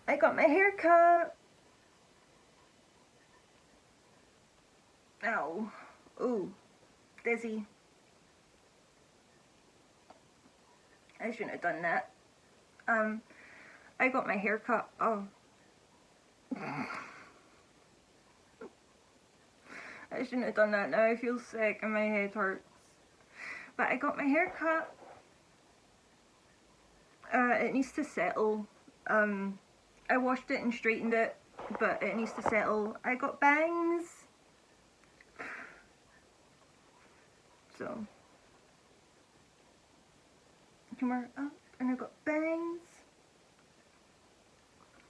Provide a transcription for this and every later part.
I got my hair cut. Ow. Ooh. Dizzy. I shouldn't have done that. I got my hair cut. Oh. I shouldn't have done that. Now I feel sick and my head hurts. But I got my hair cut. It needs to settle. I washed it and straightened it, but it needs to settle. I got bangs. So, camera up, and I got bangs.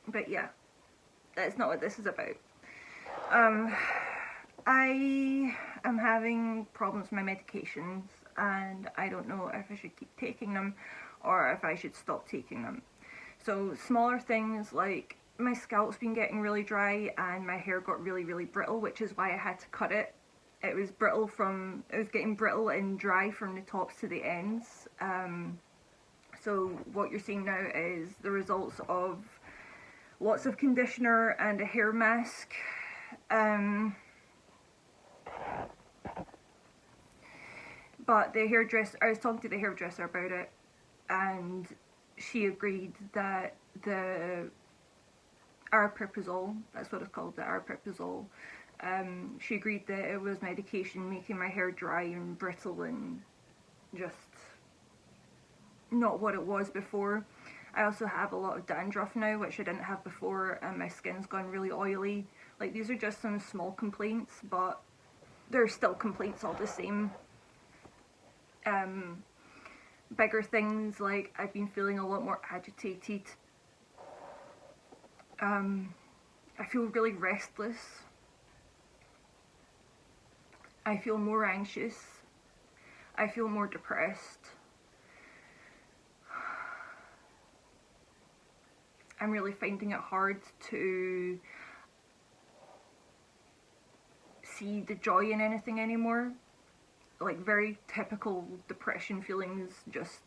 But yeah, that's not what this is about. I am having problems with my medications, and I don't know if I should keep taking them or if I should stop taking them. So smaller things like my scalp's been getting really dry and my hair got really brittle, which is why I had to cut it. It was getting brittle and dry from the tops to the ends. So what you're seeing now is the results of lots of conditioner and a hair mask. But I was talking to the hairdresser about it, and she agreed that the aripiprazole, that's what it's called, the aripiprazole, she agreed that it was medication making my hair dry and brittle and just not what it was before. I also have a lot of dandruff now, which I didn't have before, and my skin's gone really oily. Like, these are just some small complaints, but they're still complaints all the same. Bigger things, like I've been feeling a lot more agitated. I feel really restless. I feel more anxious. I feel more depressed. I'm really finding it hard to see the joy in anything anymore. Like, very typical depression feelings, just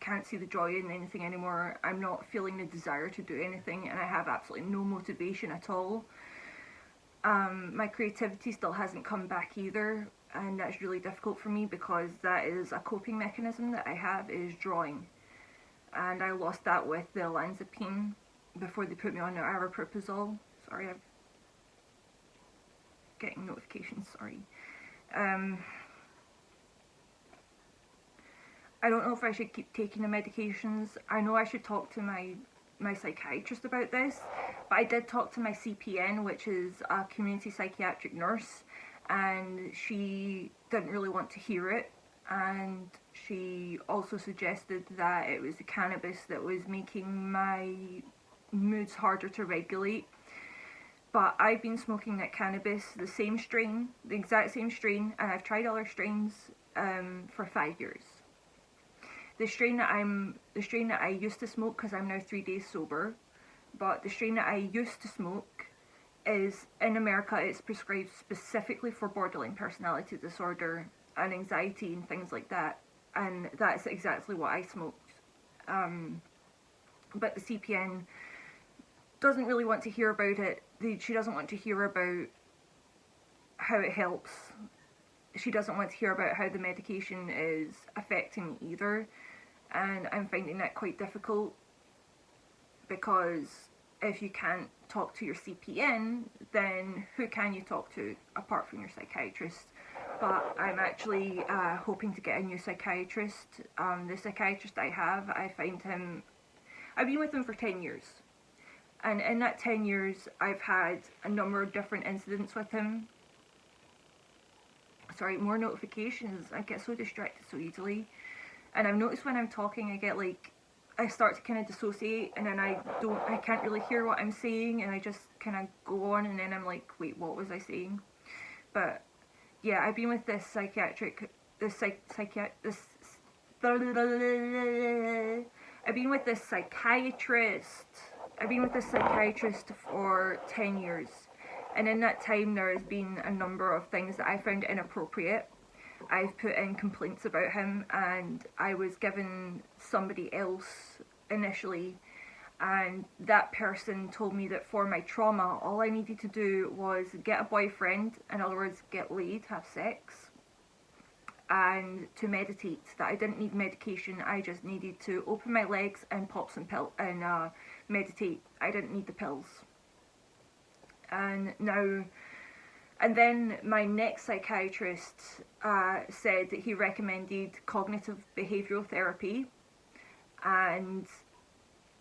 can't see the joy in anything anymore. I'm not feeling the desire to do anything, and I have absolutely no motivation at all. My creativity still hasn't come back either, and that's really difficult for me because that is a coping mechanism that I have, is drawing. And I lost that with the olanzapine before they put me on the aripiprazole. Sorry, I'm getting notifications, sorry. I don't know if I should keep taking the medications. I know I should talk to my psychiatrist about this, but I did talk to my CPN, which is a community psychiatric nurse, and she didn't really want to hear it, and she also suggested that it was the cannabis that was making my moods harder to regulate. But I've been smoking that cannabis, the same strain, the exact same strain, and I've tried other strains for 5 years. The strain that I used to smoke, because I'm now 3 days sober, but the strain that I used to smoke is, in America, it's prescribed specifically for borderline personality disorder and anxiety and things like that, and that's exactly what I smoked. But the CPN doesn't really want to hear about it. She doesn't want to hear about how it helps. She doesn't want to hear about how the medication is affecting me either, and I'm finding that quite difficult, because if you can't talk to your CPN, then who can you talk to apart from your psychiatrist? But I'm actually hoping to get a new psychiatrist. The psychiatrist I have, I've been with him for 10 years, and in that 10 years I've had a number of different incidents with him. Sorry, more notifications. I get so distracted so easily, and I've noticed when I'm talking I start to kind of dissociate, and then I can't really hear what I'm saying, and I just kind of go on, and then I'm like, wait, what was I saying? But yeah, I've been with this psychiatrist for 10 years. And in that time there has been a number of things that I found inappropriate. I've put in complaints about him, and I was given somebody else initially, And that person told me that for my trauma, all I needed to do was get a boyfriend, in other words, get laid, have sex, and to meditate. That I didn't need medication, I just needed to open my legs and pop some pill and meditate. I didn't need the pills. And then my next psychiatrist said that he recommended cognitive behavioural therapy, and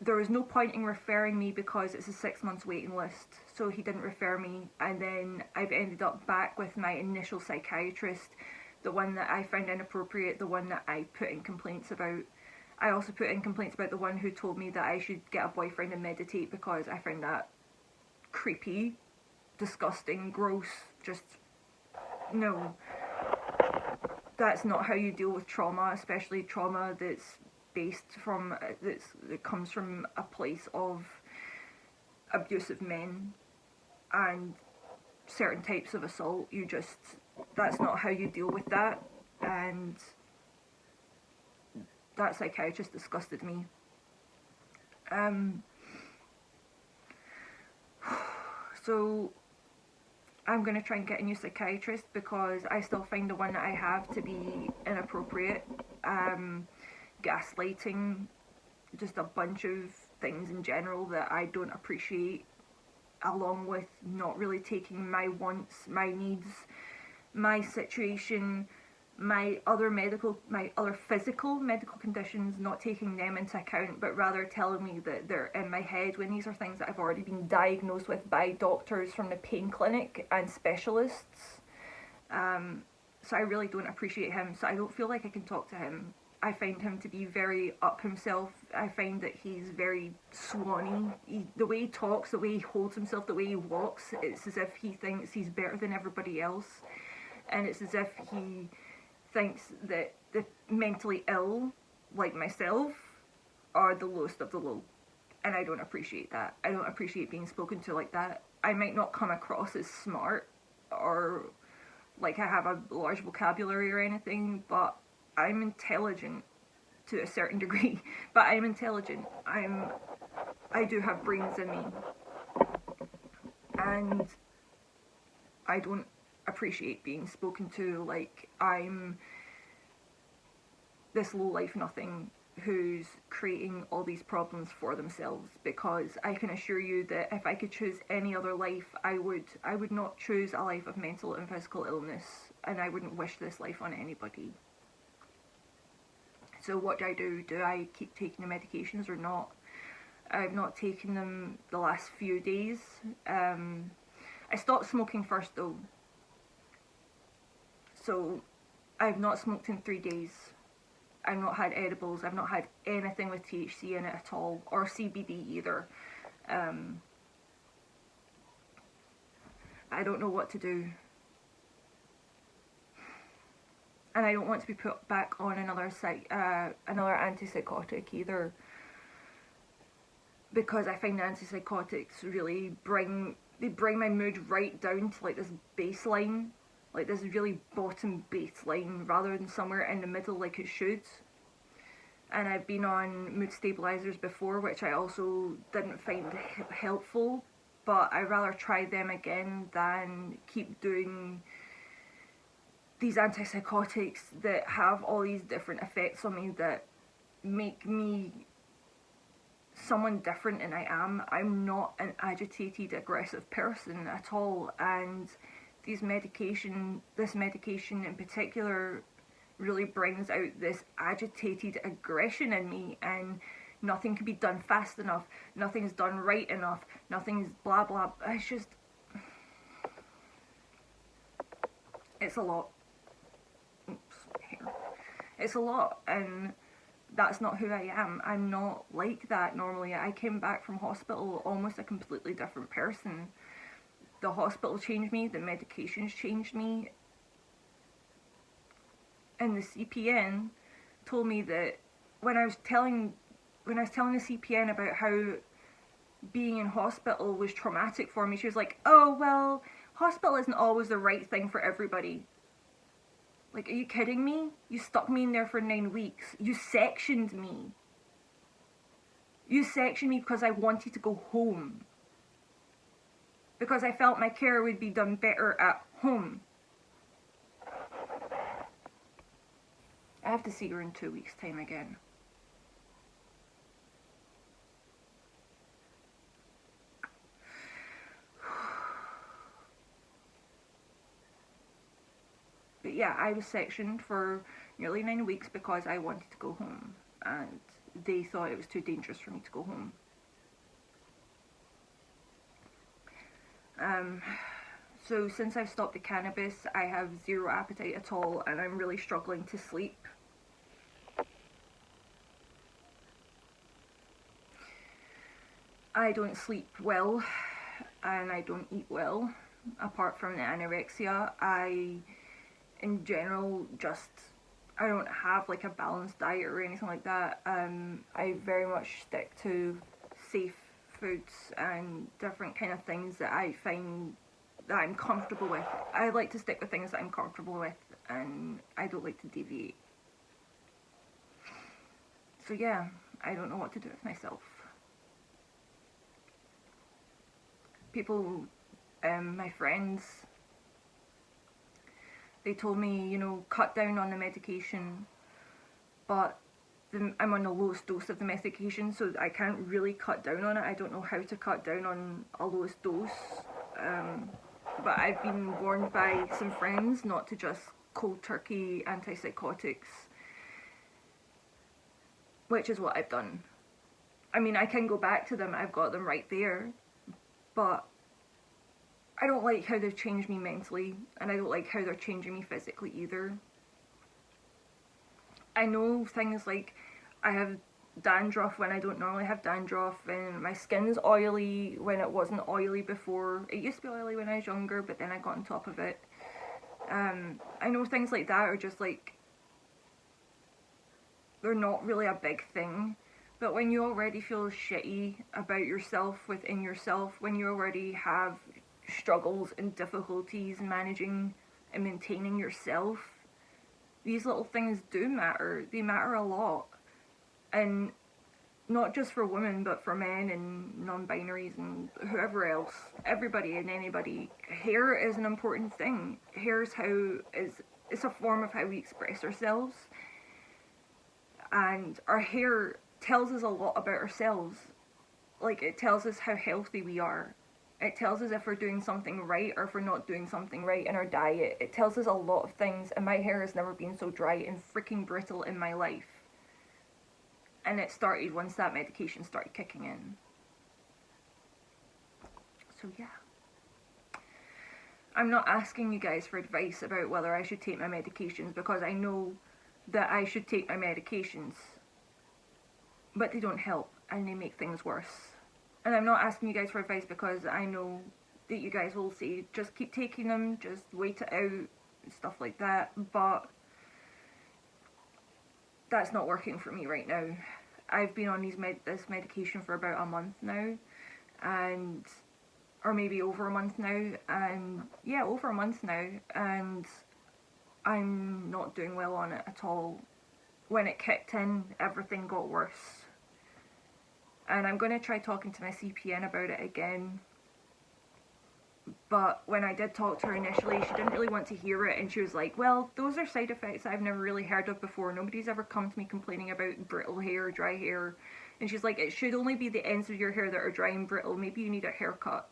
there was no point in referring me because it's a 6 months waiting list, so he didn't refer me. And then I've ended up back with my initial psychiatrist, the one that I found inappropriate, the one that I put in complaints about. I also put in complaints about the one who told me that I should get a boyfriend and meditate, because I found that creepy, disgusting, gross. Just no, that's not how you deal with trauma, especially trauma that's that comes from a place of abusive men and certain types of assault. That's not how you deal with that. And that psychiatrist disgusted me. So I'm going to try and get a new psychiatrist, because I still find the one that I have to be inappropriate, gaslighting, just a bunch of things in general that I don't appreciate, along with not really taking my wants, my needs, my situation, my other physical medical conditions, not taking them into account, but rather telling me that they're in my head, when these are things that I've already been diagnosed with by doctors from the pain clinic and specialists. So I really don't appreciate him, so I don't feel like I can talk to him. I find him to be very up himself. I find that he's very swanny. The way he talks, the way he holds himself, the way he walks, it's as if he thinks he's better than everybody else. And it's as if he thinks that the mentally ill, like myself, are the lowest of the low. And I don't appreciate that. I don't appreciate being spoken to like that. I might not come across as smart or like I have a large vocabulary or anything, but I'm intelligent to a certain degree. But I'm intelligent. I do have brains in me. And I don't appreciate being spoken to like I'm this low-life nothing who's creating all these problems for themselves, because I can assure you that if I could choose any other life, I would not choose a life of mental and physical illness, and I wouldn't wish this life on anybody. So what do? Do I keep taking the medications or not? I've not taken them the last few days. I stopped smoking first though, so I've not smoked in 3 days. I've not had edibles, I've not had anything with THC in it at all, or CBD either. I don't know what to do. And I don't want to be put back on another antipsychotic either, because I find antipsychotics really bring my mood right down to like this baseline, like this really bottom baseline, rather than somewhere in the middle like it should. And I've been on mood stabilizers before, which I also didn't find helpful, but I'd rather try them again than keep doing these antipsychotics that have all these different effects on me that make me someone different than I am. I'm not an agitated, aggressive person at all, and this medication in particular really brings out this agitated aggression in me, and nothing can be done fast enough, nothing's done right enough, nothing's blah blah. It's just, it's a lot. It's a lot, and that's not who I am. I'm not like that normally. I came back from hospital almost a completely different person. The hospital changed me, the medications changed me, and the CPN told me that when I was telling the CPN about how being in hospital was traumatic for me, she was like, oh well, hospital isn't always the right thing for everybody. Like, are you kidding me? You stuck me in there for 9 weeks. You sectioned me. You sectioned me because I wanted to go home. Because I felt my care would be done better at home. I have to see her in 2 weeks' time again. But yeah, I was sectioned for nearly 9 weeks because I wanted to go home. And they thought it was too dangerous for me to go home. So since I've stopped the cannabis, I have zero appetite at all, and I'm really struggling to sleep. I don't sleep well, and I don't eat well, apart from the anorexia. In general, I don't have like a balanced diet or anything like that. I very much stick to safe foods and different kind of things that I find that I'm comfortable with. I like to stick with things that I'm comfortable with, and I don't like to deviate. So yeah, I don't know what to do with myself. People, my friends, they told me, you know, cut down on the medication, but I'm on the lowest dose of the medication, so I can't really cut down on it. I don't know how to cut down on a lowest dose. But I've been warned by some friends not to just cold turkey antipsychotics, which is what I've done. I mean, I can go back to them, I've got them right there, but I don't like how they've changed me mentally, and I don't like how they're changing me physically either. I know things like I have dandruff when I don't normally have dandruff, and my skin's oily when it wasn't oily before. It used to be oily when I was younger, but then I got on top of it. I know things like that are just like, they're not really a big thing, but when you already feel shitty about yourself within yourself, when you already have struggles and difficulties managing and maintaining yourself, these little things do matter. They matter a lot. And not just for women, but for men and non-binaries and whoever else, everybody and anybody. Hair is an important thing. Hair is it's a form of how we express ourselves. And our hair tells us a lot about ourselves. Like, it tells us how healthy we are. It tells us if we're doing something right or if we're not doing something right in our diet. It tells us a lot of things, and my hair has never been so dry and freaking brittle in my life. And it started once that medication started kicking in. So yeah. I'm not asking you guys for advice about whether I should take my medications, because I know that I should take my medications. But they don't help, and they make things worse. And I'm not asking you guys for advice because I know that you guys will say, just keep taking them, just wait it out, stuff like that. But that's not working for me right now. I've been on this medication for about a month now, or maybe over a month now, and yeah, over a month now, and I'm not doing well on it at all. When it kicked in, everything got worse. And I'm going to try talking to my CPN about it again. But when I did talk to her initially, she didn't really want to hear it, and she was like, well, those are side effects I've never really heard of before. Nobody's ever come to me complaining about brittle hair, dry hair. And she's like, it should only be the ends of your hair that are dry and brittle. Maybe you need a haircut.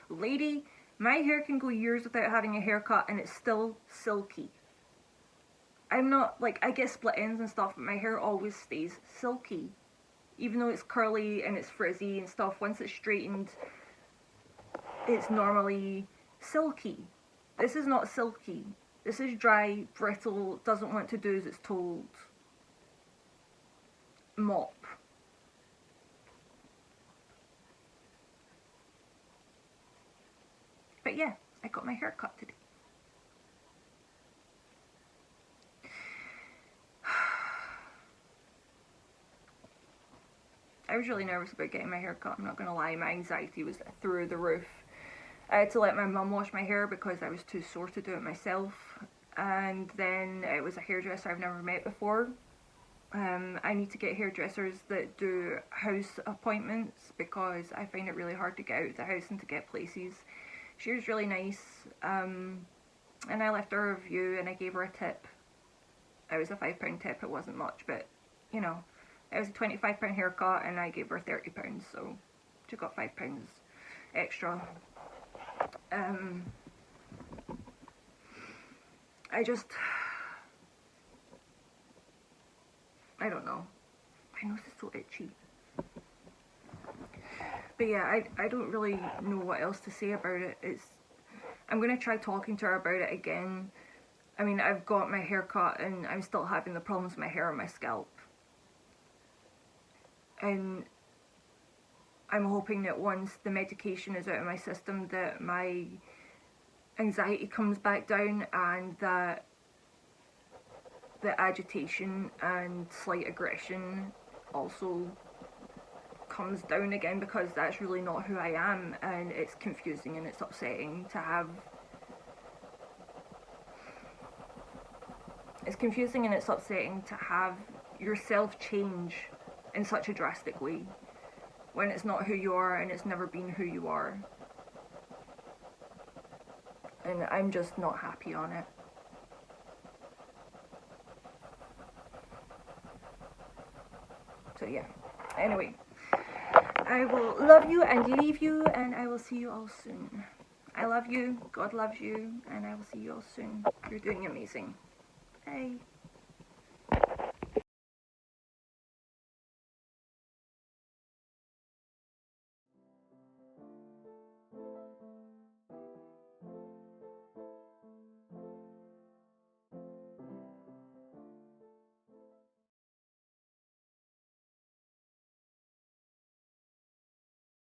Lady, my hair can go years without having a haircut and it's still silky. I'm not, like, I get split ends and stuff, but my hair always stays silky. Even though it's curly and it's frizzy and stuff, once it's straightened, it's normally silky. This is not silky. This is dry, brittle, doesn't want to do as it's told. Mop. But yeah, I got my hair cut today. I was really nervous about getting my hair cut, I'm not gonna lie. My anxiety was through the roof. I had to let my mum wash my hair because I was too sore to do it myself. And then it was a hairdresser I've never met before. I need to get hairdressers that do house appointments because I find it really hard to get out of the house and to get places. She was really nice, and I left her a review and I gave her a tip. It was a £5 tip, it wasn't much, but you know, it was a £25 haircut and I gave her £30, so she got £5 extra. I don't know. My nose is so itchy. But yeah, I don't really know what else to say about it. I'm going to try talking to her about it again. I mean, I've got my hair cut and I'm still having the problems with my hair and my scalp. And I'm hoping that once the medication is out of my system that my anxiety comes back down and that the agitation and slight aggression also comes down again, because that's really not who I am, and it's confusing and it's upsetting to have yourself change in such a drastic way when it's not who you are and it's never been who you are, and I'm just not happy on it. So yeah, anyway, I will love you and leave you, and I will see you all soon. I love you, God loves you, and I will see you all soon. You're doing amazing. Bye.